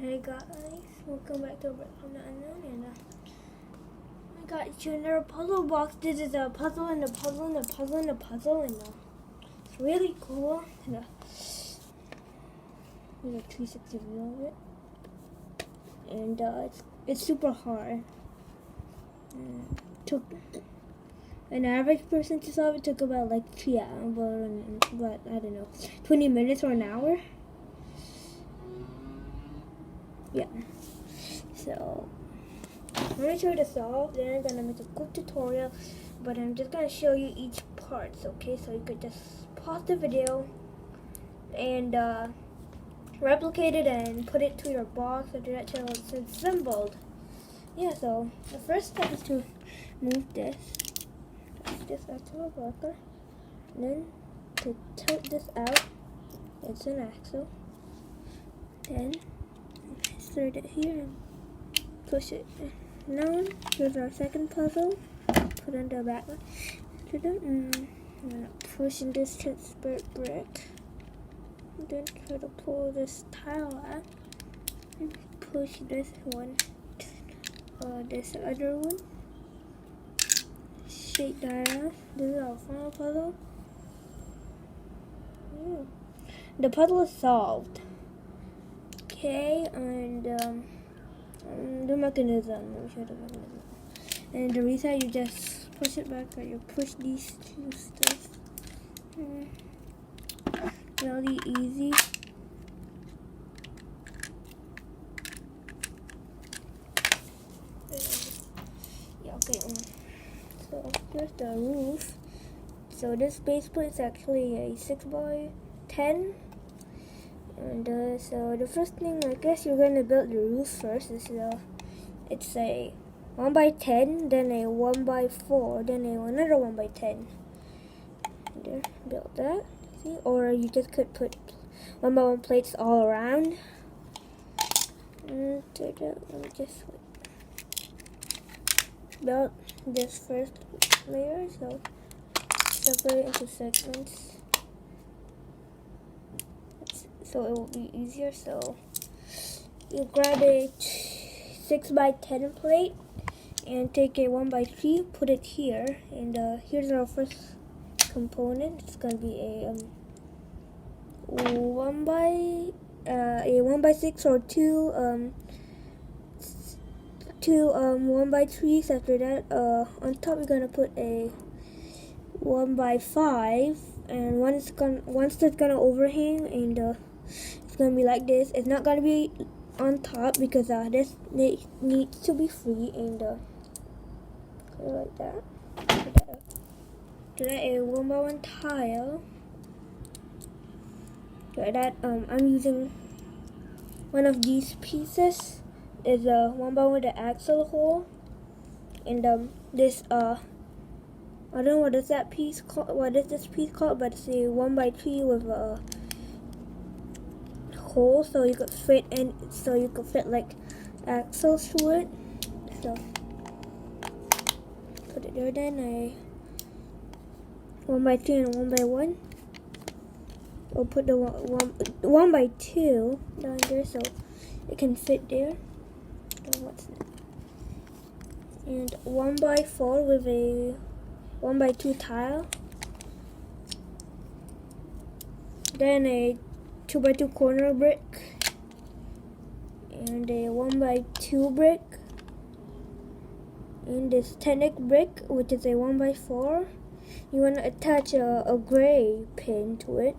Hey guys, welcome back to Brick from the Unknown, and I got you another puzzle box. This is a puzzle and a puzzle and a puzzle and a puzzle, and it's really cool. And there's a 360 view of it, and it's super hard. Took an average person to solve it took about like 3 hours, but I don't know, 20 minutes or an hour. Yeah, so I'm going to show you the solve, then I'm going to make a quick tutorial, but I'm just going to show you each parts, okay? So you could just pause the video and replicate it and put it to your box after that till it's assembled. Yeah, so the first step is to move this out to a blocker, and then to tilt this out. It's an axle. Then insert it here and push it. Now here's our second puzzle. Put in the back one. I'm gonna push in this transparent brick. Then try to pull this tile out. And push this one. This other one. Shake that out. This is our final puzzle. Yeah. The puzzle is solved. Okay, and the mechanism. Let me show the mechanism. And the reset, you just push it back, or you push these two stuff. Really easy. Yeah, okay. So here's the roof. So this base plate is actually a 6x10. And so the first thing, I guess you're going to build the roof first. It's a 1x10, then a 1x4, then another 1x10. There, build that. See, or you just could put 1x1 plates all around. And let me just build this first layer. So separate it into segments, so it will be easier. So you grab a 6x10 plate and take a 1x3, put it here, and here's our first component. It's gonna be a 1x6 or two 1x3s. After that, on top we're gonna put a 1x5, and once that's gonna overhang, and it's gonna be like this. It's not gonna be on top because this needs to be free, and like that. To that a 1x1 tile. To that I'm using one of these pieces. Is a 1x1 with the axle hole, and this I don't know what is that piece called. What is this piece called? But it's a 1x3 with a hole, so you could fit like axles to it. So put it there. Then a 1x3 and a 1x1. We'll put the 1x2 down there so it can fit there. So what's next? And 1x4 with a 1x2 tile. Then a 2x2 corner brick. And a 1x2 brick. And this Technic brick, which is a 1x4. You want to attach a gray pin to it.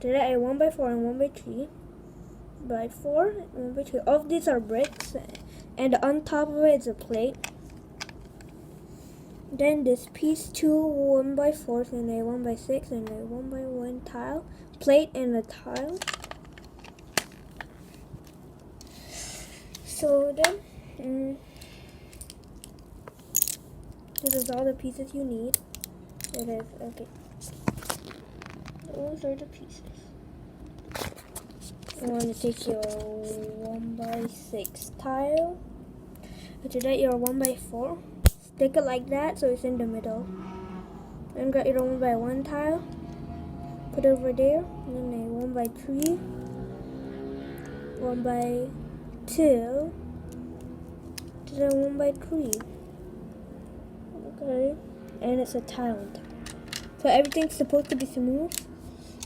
To that a 1x4 and 1x3. By 4 and 1x2. All of these are bricks, and on top of it is a plate. Then this piece, two 1x4s and a 1x6 and a 1x1 tile, plate and a tile. So then, this is all the pieces you need. It is okay. Those are the pieces. You want to take your 1x6 tile. After that, your 1x4. Stick it like that so it's in the middle. And grab your 1x1 tile, put it over there, and then a 1x3, 1x2, then 1x3. Okay, and it's a tile. So everything's supposed to be smooth.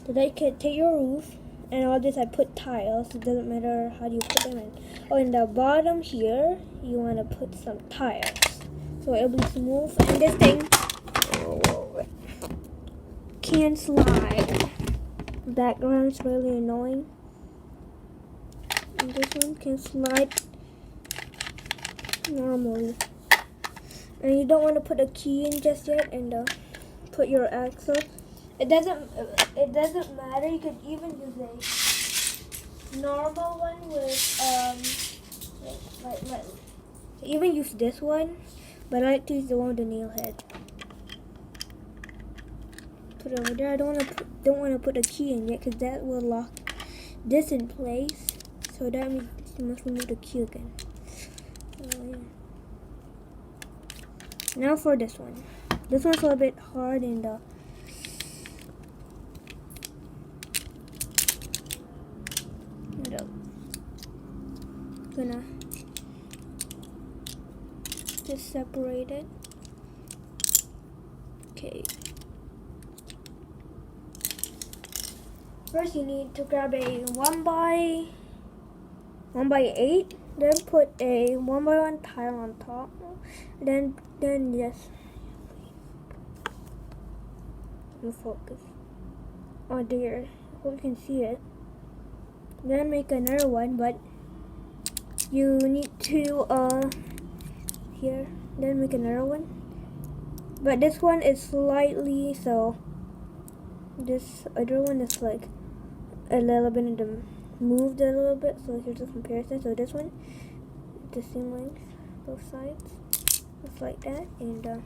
So that you can take your roof, and all this I put tiles. It doesn't matter how you put them in. Oh, in the bottom here, you want to put some tiles, so it'll be smooth. And this thing can slide. Background's really annoying. And this one can slide normally. And you don't want to put a key in just yet, and put your axle. It doesn't matter. You could even use a normal one with even use this one, but I like to use the one with the nail head. Put it over there. I don't want to put a key in yet, because that will lock this in place. So that means you must remove the key again. So, yeah. Now for this one. This one's a little bit hard, and gonna just separate it. Okay. First, you need to grab a 1x8, then put a 1x1 tile on top. Then just focus. Oh dear, hope you can see it. Then make another one, but you need to here. Then make another one, but this one is slightly, so this other one is like a little bit moved a little bit. So here's a comparison. So this one, the same length, both sides, just like that. And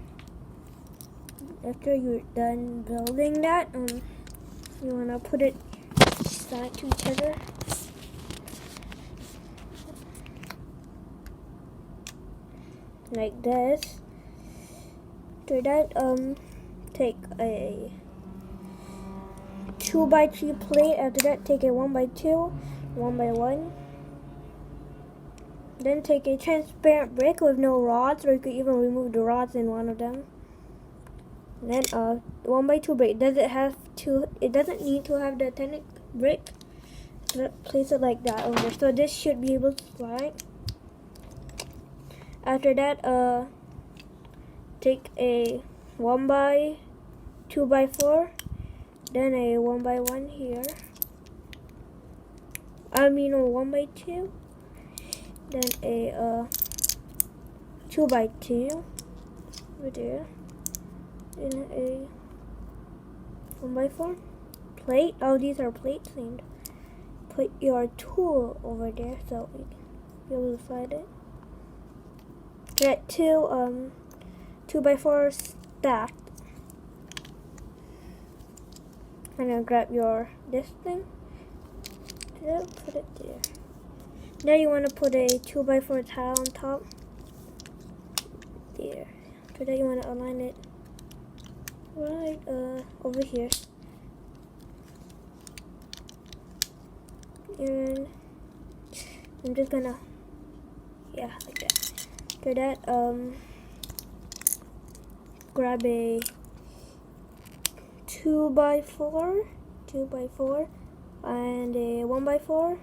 after you're done building that, you wanna put it side to each other. Like this. After that, take a 2x3 plate. After that, take a 1x2, 1x1. Then take a transparent brick with no rods, or you could even remove the rods in one of them. Then 1x2 brick. It doesn't need to have the tinic brick. Place it like that over there. So this should be able to slide. After that, take a 1x2x4, then a 1x1 here. I mean a 1x2, then a 2x2 over there, then a 1x4 plate. Oh, these are plates, and put your tool over there so you can be able to slide it. Get two 2x4 stacked. I'm gonna grab this thing. Put it there. Now you want to put a 2x4 tile on top. There. After that, you want to align it right over here. And I'm just gonna, like that. After that, grab a 2x4 and a 1x4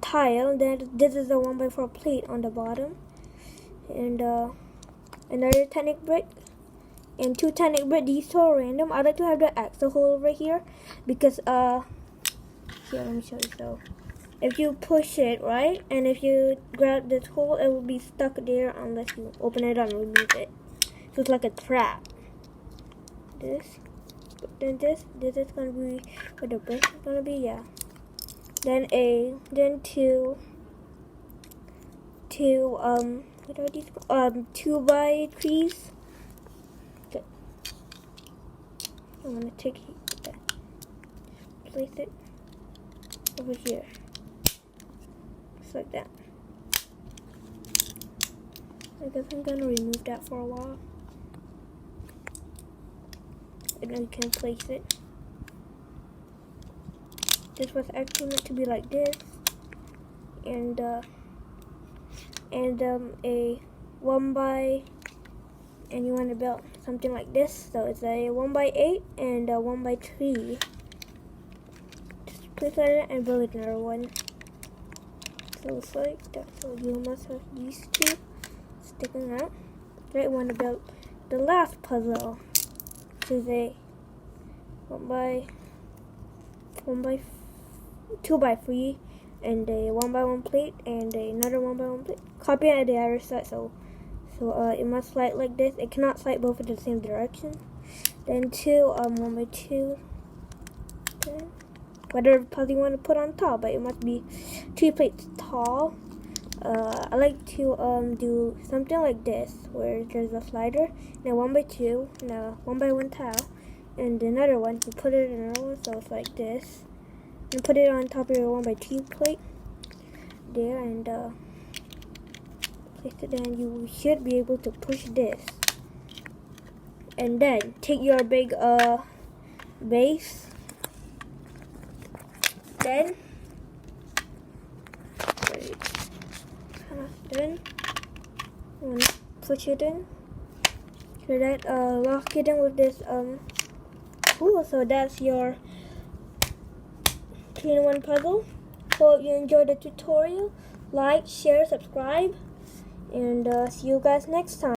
tile. Then this is a 1x4 plate on the bottom, and another tinic brick and 2 tinic brick. These two are random. I like to have the axle hole over here because here, let me show you. So if you push it right, and if you grab this hole, it will be stuck there unless you open it up and remove it. So it's like a trap. Then this is gonna be where the brick is gonna be. Then two what are these? 2x3s. Okay. I'm gonna take that, place it over here, just like that. I guess I'm gonna remove that for a while. and then you can place it. This was actually meant to be like this, and a 1 by, and you want to build something like this. So it's a 1 by 8 and a 1 by 3. Just place that and build another one. So it's like that. So you must have these two sticking out. Right, want to build the last puzzle, which is a 2 by 3 and a 1 by 1 plate and another 1 by 1 plate. Copy it at the other side, so it must slide like this. It cannot slide both in the same direction. Then 1 by 2. Okay. Whatever puzzle you want to put on top, but it must be 3 plates tall. I like to do something like this, where there's a slider, and a 1 by 2, and a 1 by 1 tile, and another one. You put it in another one, so it's like this. And put it on top of your 1 by 2 plate there, and place it down. You should be able to push this, and then take your big base. Then you want to push it in. So that lock it in with this tool. So that's your 3-in-1 puzzle. Hope you enjoyed the tutorial. Like, share, subscribe, and see you guys next time.